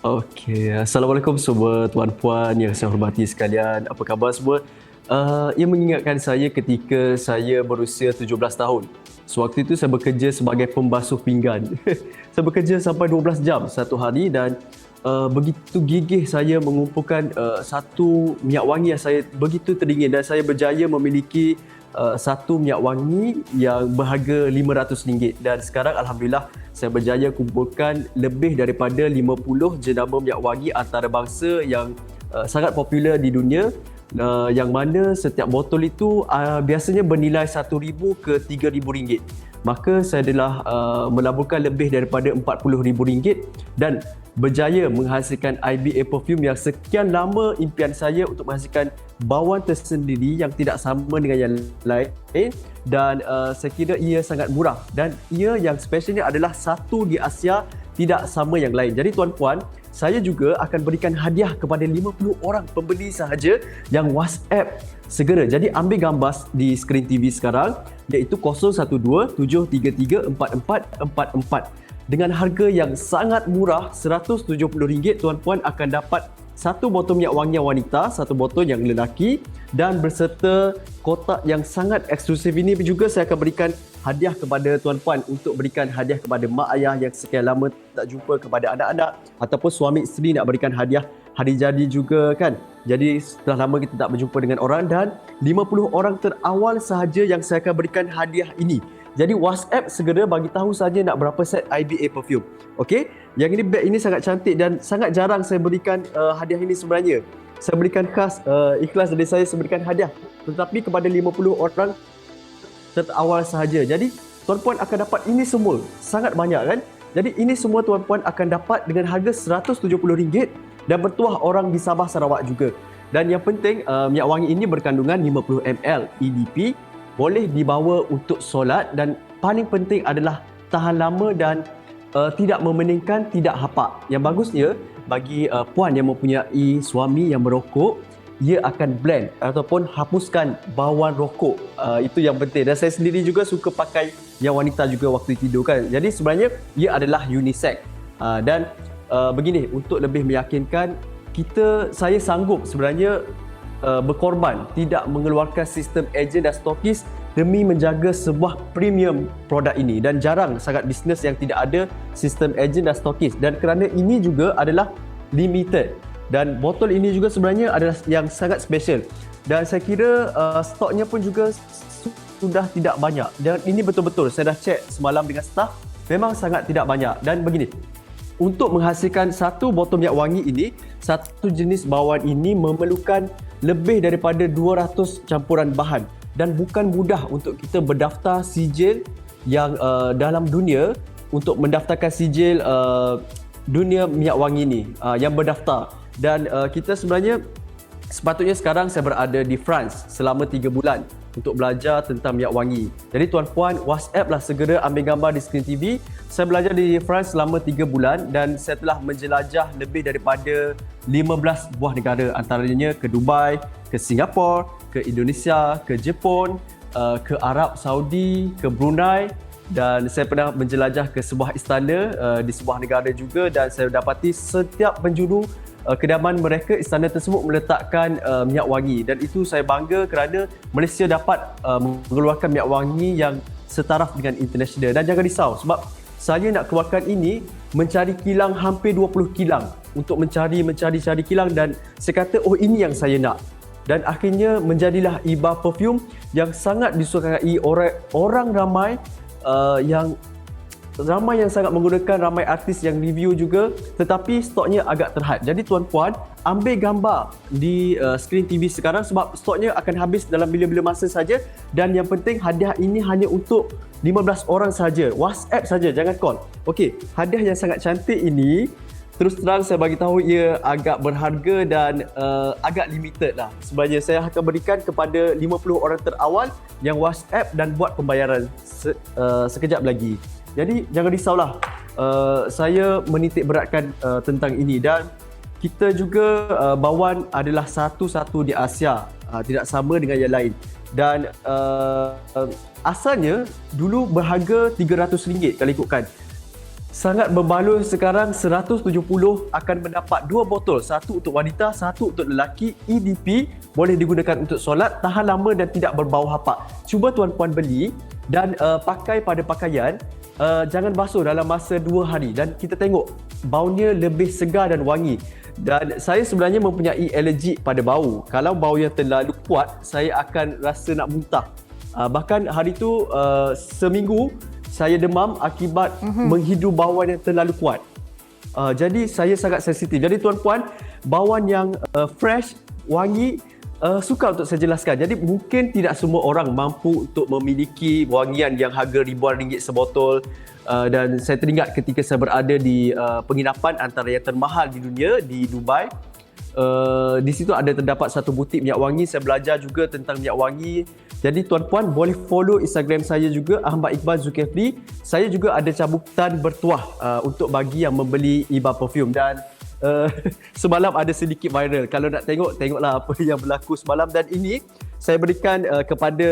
Okey, Assalamualaikum semua tuan-puan yang saya hormati sekalian. Apa khabar semua? Ia mengingatkan saya ketika saya berusia 17 tahun. Sewaktu itu saya bekerja sebagai pembasuh pinggan. Saya bekerja sampai 12 jam satu hari dan begitu gigih saya mengumpulkan satu minyak wangi yang saya begitu teringin dan saya berjaya memiliki satu minyak wangi yang berharga RM500 dan sekarang Alhamdulillah saya berjaya kumpulkan lebih daripada 50 jenama minyak wangi antarabangsa yang sangat popular di dunia, yang mana setiap botol itu biasanya bernilai RM1,000 ke RM3,000. Maka saya telah melaburkan lebih daripada RM40,000 dan berjaya menghasilkan IBA perfume yang sekian lama impian saya untuk menghasilkan bauan tersendiri yang tidak sama dengan yang lain, dan saya kira ia sangat murah dan ia yang specialnya adalah satu di Asia, tidak sama yang lain. Jadi tuan-puan, saya juga akan berikan hadiah kepada 50 orang pembeli sahaja yang WhatsApp segera. Jadi ambil gambar di skrin TV sekarang, iaitu 012-733-4444. Dengan harga yang sangat murah, RM170, tuan-puan akan dapat satu botol minyak wangi yang wanita, satu botol yang lelaki, dan berserta kotak yang sangat eksklusif ini juga saya akan berikan hadiah kepada tuan-puan untuk berikan hadiah kepada mak ayah yang sekian lama tak jumpa, kepada anak-anak ataupun suami isteri nak berikan hadiah hari jadi juga kan. Jadi setelah lama kita tak berjumpa dengan orang, dan 50 orang terawal sahaja yang saya akan berikan hadiah ini. Jadi WhatsApp segera bagi tahu saja nak berapa set IBA perfume. Okey, yang ini beg ini sangat cantik dan sangat jarang saya berikan hadiah ini sebenarnya. Saya berikan khas ikhlas dari saya berikan hadiah, tetapi kepada 50 orang terawal sahaja. Jadi tuan-puan akan dapat ini semua, sangat banyak kan. Jadi ini semua tuan-puan akan dapat dengan harga RM170 dan bertuah orang di Sabah Sarawak juga. Dan yang penting minyak wangi ini berkandungan 50 ml EDP, boleh dibawa untuk solat, dan paling penting adalah tahan lama dan tidak memeningkan, tidak hapak. Yang bagusnya bagi puan yang mempunyai suami yang merokok, ia akan blend ataupun hapuskan bauan rokok. Itu yang penting. Dan saya sendiri juga suka pakai yang wanita juga waktu tidur kan. Jadi sebenarnya ia adalah unisex. Dan begini, untuk lebih meyakinkan, saya sanggup sebenarnya berkorban tidak mengeluarkan sistem ejen dan stokis demi menjaga sebuah premium produk ini, dan jarang sangat bisnes yang tidak ada sistem ejen dan stokis, dan kerana ini juga adalah limited, dan botol ini juga sebenarnya adalah yang sangat special, dan saya kira stoknya pun juga sudah tidak banyak, dan ini betul-betul saya dah cek semalam dengan staff, memang sangat tidak banyak. Dan begini, untuk menghasilkan satu botol minyak wangi ini, satu jenis bauan ini memerlukan lebih daripada 200 campuran bahan, dan bukan mudah untuk kita berdaftar sijil yang dalam dunia untuk mendaftarkan sijil dunia minyak wangi ini yang berdaftar. Dan kita sebenarnya sepatutnya sekarang saya berada di France selama 3 bulan untuk belajar tentang minyak wangi. Jadi tuan-puan, WhatsApp lah segera, ambil gambar di skrin TV. Saya belajar di France selama 3 bulan dan saya telah menjelajah lebih daripada 15 buah negara, antaranya ke Dubai, ke Singapura, ke Indonesia, ke Jepun, ke Arab Saudi, ke Brunei, dan saya pernah menjelajah ke sebuah istana di sebuah negara juga, dan saya dapati setiap penjuru kediaman mereka, istana tersebut meletakkan minyak wangi, dan itu saya bangga kerana Malaysia dapat mengeluarkan minyak wangi yang setaraf dengan international. Dan jangan risau sebab saya nak keluarkan ini mencari kilang hampir 20 kilang untuk mencari kilang, dan saya kata ini yang saya nak, dan akhirnya menjadilah Iba Perfume yang sangat disukai orang ramai, yang sangat menggunakan, ramai artis yang review juga, tetapi stoknya agak terhad. Jadi tuan-puan, ambil gambar di skrin TV sekarang sebab stoknya akan habis dalam bila-bila masa saja, dan yang penting hadiah ini hanya untuk 15 orang saja. WhatsApp saja, jangan call. Okey, hadiah yang sangat cantik ini, terus terang saya bagi tahu ia agak berharga dan agak limited lah. Sebenarnya saya akan berikan kepada 50 orang terawal yang WhatsApp dan buat pembayaran sekejap lagi. Jadi jangan risaulah, saya menitik beratkan tentang ini, dan kita juga bauan adalah satu-satu di Asia, tidak sama dengan yang lain, dan asalnya dulu berharga RM300 kalau ikutkan. Sangat berbaloi sekarang, 170 akan mendapat 2 botol, satu untuk wanita, satu untuk lelaki, EDP, boleh digunakan untuk solat, tahan lama dan tidak berbau hapak. Cuba tuan-puan beli dan pakai pada pakaian, jangan basuh dalam masa 2 hari, dan kita tengok baunya lebih segar dan wangi. Dan saya sebenarnya mempunyai alergik pada bau. Kalau bau yang terlalu kuat, saya akan rasa nak muntah. Bahkan hari tu seminggu saya demam akibat menghidu bauan yang terlalu kuat. Jadi saya sangat sensitif. Jadi tuan-puan, bawang yang fresh, wangi, sukar untuk saya jelaskan. Jadi mungkin tidak semua orang mampu untuk memiliki wangian yang harga ribuan ringgit sebotol. Dan saya teringat ketika saya berada di penginapan antara yang termahal di dunia di Dubai. Di situ ada terdapat satu butik minyak wangi. Saya belajar juga tentang minyak wangi. Jadi tuan-puan boleh follow Instagram saya juga, Ahmad Iqbal Zulkifli. Saya juga ada cabutan bertuah untuk bagi yang membeli Iba Perfume. Dan semalam ada sedikit viral. Kalau nak tengok, tengoklah apa yang berlaku semalam. Dan ini saya berikan kepada,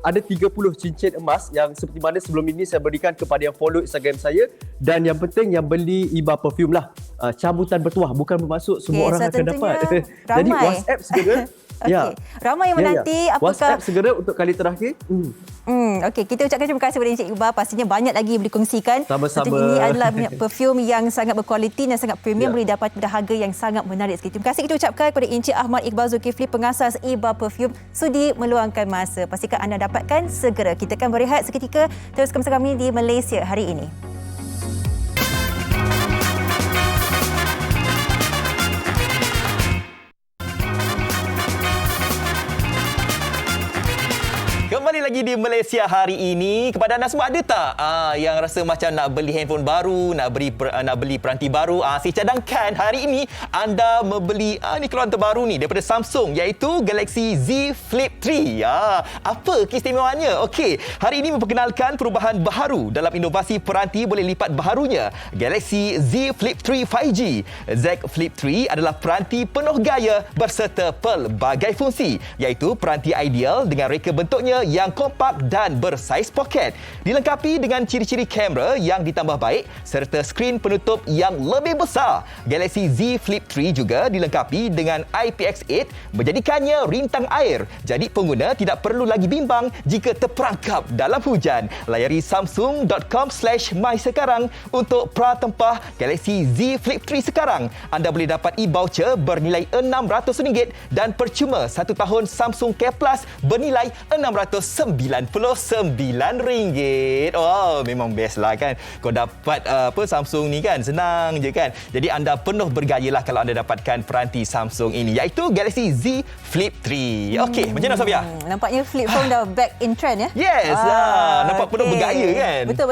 ada 30 cincin emas yang seperti mana sebelum ini saya berikan kepada yang follow Instagram saya. Dan yang penting yang beli Iba Perfume lah. Cabutan bertuah, bukan bermaksud semua orang akan dapat. Jadi WhatsApp segera. Okay. Ramai yang menanti. Apakah WhatsApp segera untuk kali terakhir. Okey, kita ucapkan terima kasih kepada Encik Iqbal. Pastinya banyak lagi yang boleh kongsikan. Sama-sama. Ini adalah perfume yang sangat berkualiti dan sangat premium, boleh dapat pada harga yang sangat menarik sekali. Terima kasih kita ucapkan kepada Encik Ahmad Iqbal Zulkifli, pengasas Iba Perfume, sudi meluangkan masa. Pastikan anda dapatkan segera. Kita akan berehat seketika. Teruskan bersama kami di Malaysia hari ini. Kembali lagi di Malaysia hari ini. Kepada anda semua, ada tak yang rasa macam nak beli handphone baru, nak beli peranti baru? Saya cadangkan hari ini anda membeli ni keluaran terbaru ni daripada Samsung, iaitu Galaxy Z Flip 3. Apa keistimewaannya? Okey, hari ini memperkenalkan perubahan baharu dalam inovasi peranti boleh lipat baharunya Galaxy Z Flip 3 5G. Z Flip 3 adalah peranti penuh gaya berserta pelbagai fungsi, iaitu peranti ideal dengan reka bentuknya yang kompak dan bersaiz poket. Dilengkapi dengan ciri-ciri kamera yang ditambah baik serta skrin penutup yang lebih besar. Galaxy Z Flip 3 juga dilengkapi dengan IPX8 menjadikannya rintang air. Jadi pengguna tidak perlu lagi bimbang jika terperangkap dalam hujan. Layari samsung.com/my sekarang untuk pratempah Galaxy Z Flip 3 sekarang. Anda boleh dapat e-voucher bernilai RM600 dan percuma 1 tahun Samsung Care Plus bernilai RM699. Oh, memang best lah kan. Kau dapat Samsung ni kan, senang je kan. Jadi anda penuh bergaya lah kalau anda dapatkan peranti Samsung ini, iaitu Galaxy Z Flip 3. Okey, macam mana Sofia? Nampaknya flip phone dah back in trend ya? Yes, nampak penuh bergaya kan? Betul.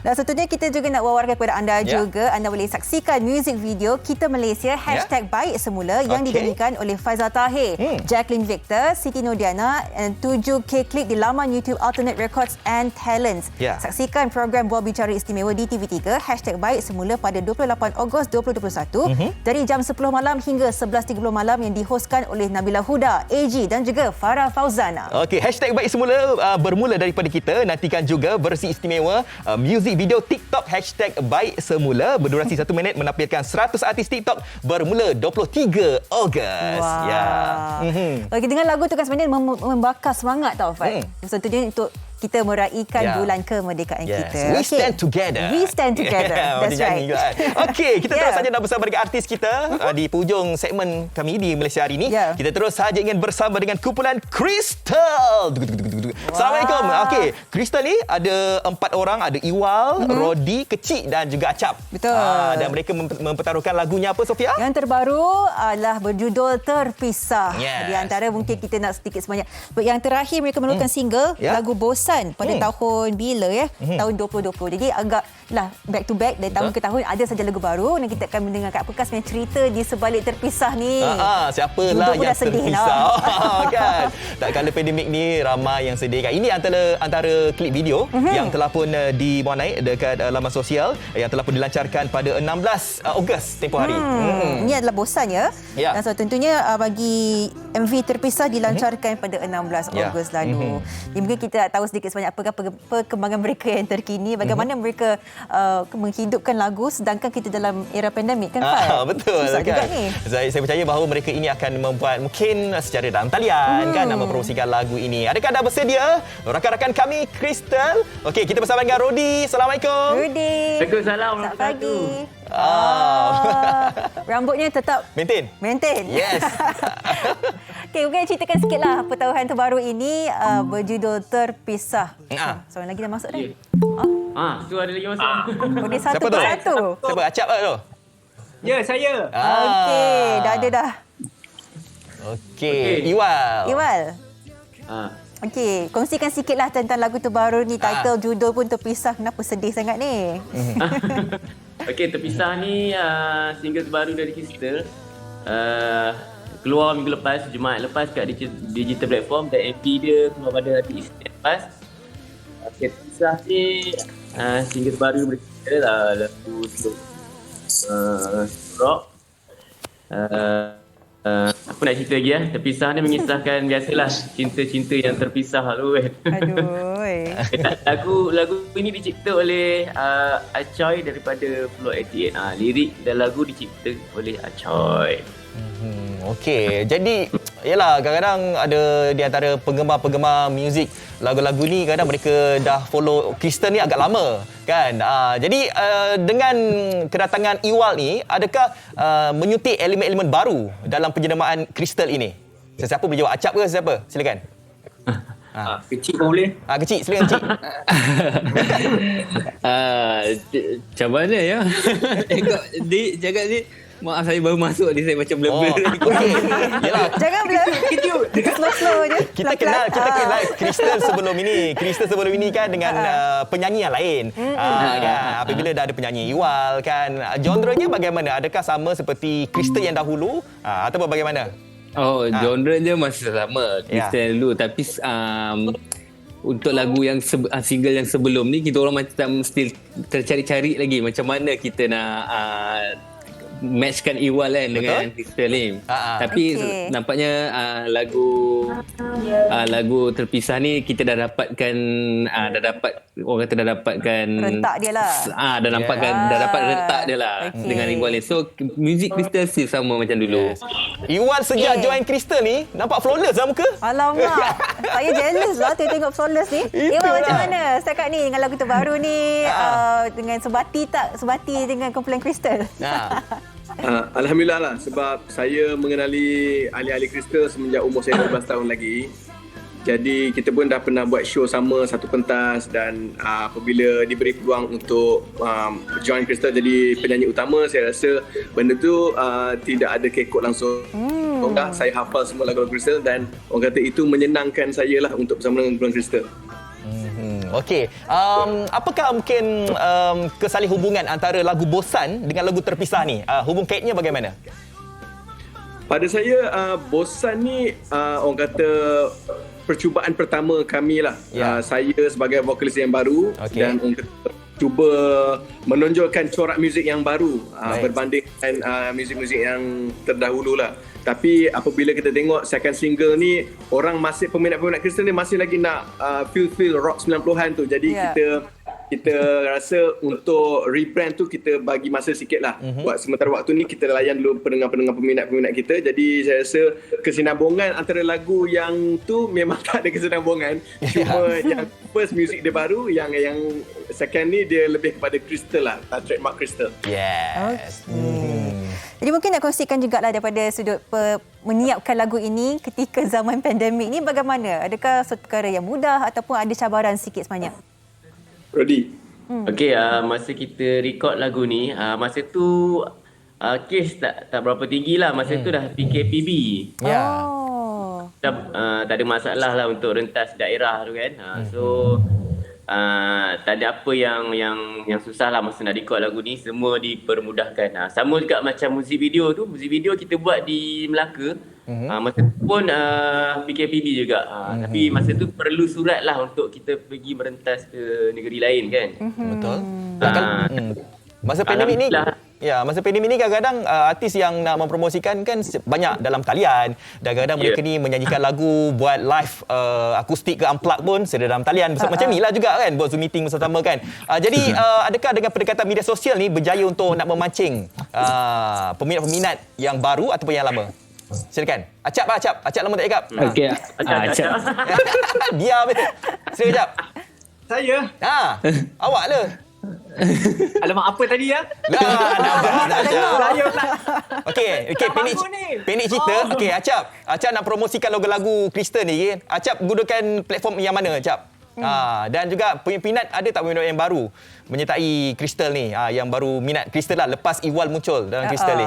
Dan tentunya kita juga nak wawarkan kepada anda juga. Anda boleh saksikan music video Kita Malaysia #Baik Semula yang dinyanyikan oleh Faizal Tahir, Jacqueline Victor, Siti Nordiana dan 7K Klik di laman YouTube Alternate Records and Talents. Saksikan program Buah Bicara Istimewa di TV3 #Baik Semula pada 28 Ogos 2021 dari jam 10 malam hingga 11.30 malam yang dihoskan oleh Nabila Huda, AG dan juga Farah Fauzana. Okey, #Baik Semula bermula daripada kita. Nantikan juga versi istimewa music video TikTok #Baik Semula berdurasi 1 minit menampilkan 100 artis TikTok bermula 23 Ogos. Okey, dengan lagu tu kan sebenarnya membakar semangat tau Fad. Tentunya untuk kita meraihkan bulan kemerdekaan kita. We stand together. We stand together. That's right. Okey, kita terus saja nak bersama dengan artis kita di hujung segmen kami di Malaysia hari ini. Kita terus saja ingin bersama dengan kumpulan Crystal. Assalamualaikum. Okey, Crystal ni ada 4 orang, ada Iwal, Rodi, Kecik dan juga Acap. Betul. Dan mereka mempertaruhkan lagunya apa, Sofia? Yang terbaru adalah berjudul Terpisah. Di antara mungkin kita nak sedikit sebanyak. Yang terakhir mereka mengeluarkan single lagu Bosan pada tahun bila tahun 2020. Jadi agaklah back to back dari tahun ke tahun ada saja lagu baru dan kita akan mendengar apakah sebenarnya cerita di sebalik Terpisah ni. Siapalah yang terpisah. Kan? Tak kala pandemik ni ramai yang sedih kan. Ini antara klip video yang telah pun dimuat naik dekat laman sosial yang telah pun dilancarkan pada 16 Ogos tempoh hari. Ini adalah Bosan ya. Dan so, tentunya bagi MV Terpisah dilancarkan pada 16 Ogos lalu. Jadi mungkin kita tahu sedikit sebanyak apakah perkembangan mereka yang terkini, bagaimana mereka menghidupkan lagu sedangkan kita dalam era pandemik kan Fad? Betul kan. Saya percaya bahawa mereka ini akan membuat mungkin secara dalam talian kan nak mempromosikan lagu ini. Adakah anda bersedia? Rakan-rakan kami Crystal. Okey, kita bersama dengan Rodi. Assalamualaikum. Rodi. Waalaikumsalam. Selamat pagi. Rambutnya tetap maintain. Yes. Okey, mungkin ceritakan sikitlah pertahuan terbaru ini berjudul Terpisah. Seorang lagi dah masuk dah. Tu ada lagi masuk. Boleh satu Siapa tu? persatu. Siapa? Acap ke tu? Ya, saya. Okey, dah ada dah. Okey. Iwal. Okey, kongsikan sikitlah tentang lagu terbaru ni. Title, judul pun terpisah. Kenapa sedih sangat ni? Okey, terpisah ni single terbaru dari kita. Keluar minggu lepas, Jumaat lepas kat digital platform dan MP dia keluar pada hari Isnin lepas. Okey, terpisah ni single terbaru dari kita lah, lagu rock. Apa nak cerita lagi Terpisah ni mengisahkan biasalah cinta-cinta yang terpisah tu kan. Lagu ini dicipta oleh Acoy daripada Flow 88. Lirik dan lagu dicipta oleh Acoy. Okey, jadi yalah kadang-kadang ada di antara penggemar-penggemar muzik lagu-lagu ni kadang mereka dah follow Kristen ni agak lama kan. Jadi dengan kedatangan Iwal ni, adakah menyuntik elemen-elemen baru dalam penjenamaan Crystal ini? Sesiapa boleh jawab? Acap ke sesiapa? Silakan. Kecil pun boleh. Kecil, silakan kecil. Macam mana ya? Tengok Dik cakap ni. Maaf saya baru masuk ni, saya macam blur-blur. Okey. Yalah. Jangan blur. Slow-slow je. Kita kenal Crystal sebelum ini kan dengan penyanyi yang lain. Kan? Apabila dah ada penyanyi Iwal kan, genrenya bagaimana? Adakah sama seperti Crystal yang dahulu atau bagaimana? Genre-nya masih sama Crystal dulu, tapi untuk lagu yang single yang sebelum ni kita orang macam still tercari-cari lagi macam mana kita nak matchkan Iwal kan dengan Crystal ni. Tapi nampaknya lagu terpisah ni kita dah dapatkan orang kata dah dapatkan rentak dia lah. Dah dapat rentak dia lah dengan Iwal ni. So music Crystal still sama macam dulu. Iwal sejak join Crystal ni nampak flawless lah muka. Alamak. Saya jealous lah tengok flawless ni. Iwal macam mana setakat ni dengan lagu terbaru ni? Dengan sebati dengan kumpulan Crystal? Alhamdulillah lah, sebab saya mengenali ahli-ahli Crystal semenjak umur saya 12 tahun lagi. Jadi kita pun dah pernah buat show sama satu pentas dan apabila diberi peluang untuk join Crystal jadi penyanyi utama, saya rasa benda tu tidak ada kekok langsung. Saya hafal semua lagu-lagu Crystal dan orang kata itu menyenangkan saya lah untuk bersama dengan Crystal. Okey, apakah mungkin kesalih hubungan antara lagu Bosan dengan lagu Terpisah ni? Hubung kaitnya bagaimana? Pada saya, Bosan ni orang kata percubaan pertama kami lah. Saya sebagai vokalis yang baru dan orang kata cuba menonjolkan corak muzik yang baru berbanding dengan muzik-muzik yang terdahulu lah. Tapi apabila kita tengok second single ni, orang masih peminat-peminat Kristen ni masih lagi nak feel rock 90-an tu. Jadi kita rasa untuk rebrand tu kita bagi masa sikit lah. Buat sementara waktu ni kita layan dulu pendengar-pendengar peminat-peminat kita. Jadi saya rasa kesinambungan antara lagu yang tu memang tak ada kesinambungan. Cuma yang first music dia baru, yang second ni dia lebih kepada Crystal lah, trademark Crystal. Yes. Jadi mungkin nak kongsikan jugalah daripada sudut menyiapkan lagu ini ketika zaman pandemik ni bagaimana? Adakah suatu perkara yang mudah ataupun ada cabaran sikit sebanyak? Rodi. Okey, masa kita record lagu ni, masa tu kes tak berapa tinggi lah. Masa tu dah PKPB. Tak ada masalah lah untuk rentas daerah tu kan. Tak ada apa yang susah lah masa nak record lagu ni, semua dipermudahkan. Sama juga macam muzik video tu, muzik video kita buat di Melaka. Masa tu pun PKPB juga. Tapi masa tu perlu surat lah untuk kita pergi merentas ke negeri lain kan. Betul. Masa pandemik ni, masa pandemik ni kadang-kadang artis yang nak mempromosikan kan banyak dalam talian. Dan kadang-kadang mereka ni menyanyikan lagu, buat live akustik ke unplug pun sedia dalam talian. Macam ni lah juga kan, buat Zoom meeting bersama kan. Jadi adakah dengan pendekatan media sosial ni berjaya untuk nak memancing peminat-peminat yang baru ataupun yang lama? Silakan. Acap lama tak cakap. Okey. Acap. Diam. Silakan Acap. Saya. Awak lah. Alamak, apa tadi ya? Okey, pendek cerita. Okey, Acap nak promosikan lagu-lagu Kristen ni. Acap gunakan platform yang mana, Acap? Dan juga peminat ada tak peminat yang baru menyertai Crystal ni? Yang baru minat Crystal lah lepas Iwal muncul dalam Crystal ni.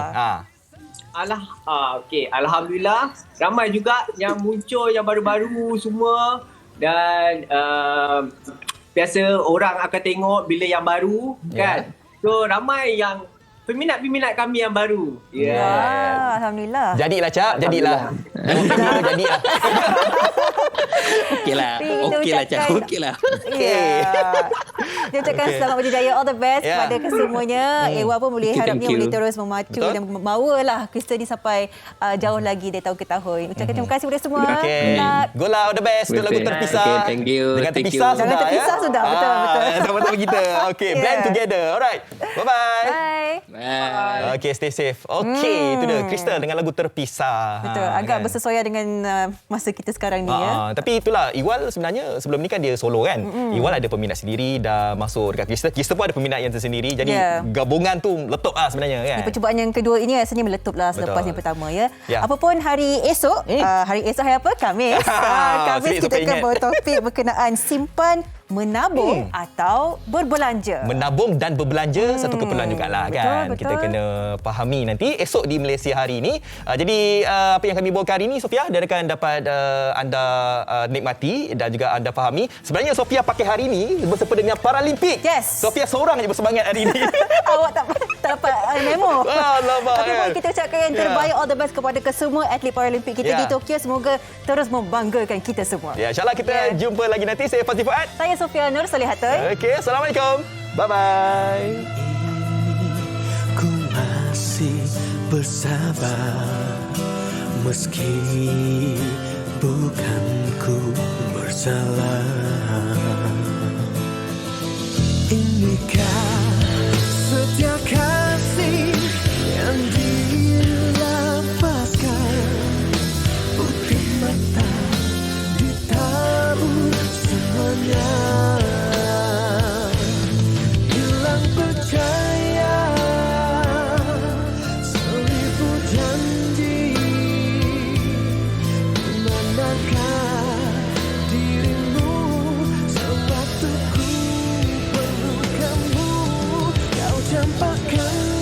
Okey, alhamdulillah ramai juga yang muncul yang baru-baru semua dan biasa orang akan tengok bila yang baru kan. So ramai yang peminat-peminat kami yang baru. Alhamdulillah. Jadilah Cak, jadilah. Jadilah. Okeylah Cak, okeylah. Dia ucapkan selamat berjaya, all the best kepada kesemuanya. Ewa pun boleh harapnya boleh terus memacu dan membawalah Crystal ni sampai jauh lagi dari tahun ke tahun. Ucapkan terima kasih kepada semua. Go lah, all the best untuk lagu Terpisah. Thank you. Jangan terpisah sudah. Jangan terpisah sudah. Betul. Sama-sama kita. Blend together. Alright. Bye-bye. Bye. Okay, stay safe. Okay, itu dia Crystal dengan lagu Terpisah. Betul, agak bersesuaian dengan masa kita sekarang ni Tapi itulah, Iwal sebenarnya sebelum ni kan dia solo kan. Iwal ada peminat sendiri, dah masuk dekat Crystal. Crystal pun ada peminat yang tersendiri. Jadi gabungan tu meletup lah sebenarnya kan. Percubaan yang kedua ini rasanya meletup lah selepas yang pertama Apapun hari esok, hari hari apa? Khamis. Khamis kita akan bawa topik berkenaan simpan, menabung atau berbelanja. Menabung dan berbelanja satu keperluan jugalah kan. Betul. Kita kena fahami nanti esok di Malaysia hari ini. Jadi apa yang kami bawakan hari ini Sofia, dia akan dapat anda nikmati dan juga anda fahami. Sebenarnya Sofia pakai hari ini bersempena dengan Paralimpik. Sofia seorang je bersemangat hari ini. Awak tak dapat memo. Alamak. Tapi pun kita ucapkan yang terbaik, all the best kepada kesemua atlet Paralimpik kita di Tokyo. Semoga terus membanggakan kita semua. InsyaAllah kita jumpa lagi nanti. Saya Fazli Fuad. Saya Sofia Nur Solihatun. Okey, Assalamualaikum. Bye-bye. Ku masih bersabar meski bukan ku bersalah. Inikah setiap kasih yang dilapaskan, putih mata ditabur semuanya, hilang percaya, seribu janji, manakah dirimu sewaktu ku perlu kamu, kau campakkan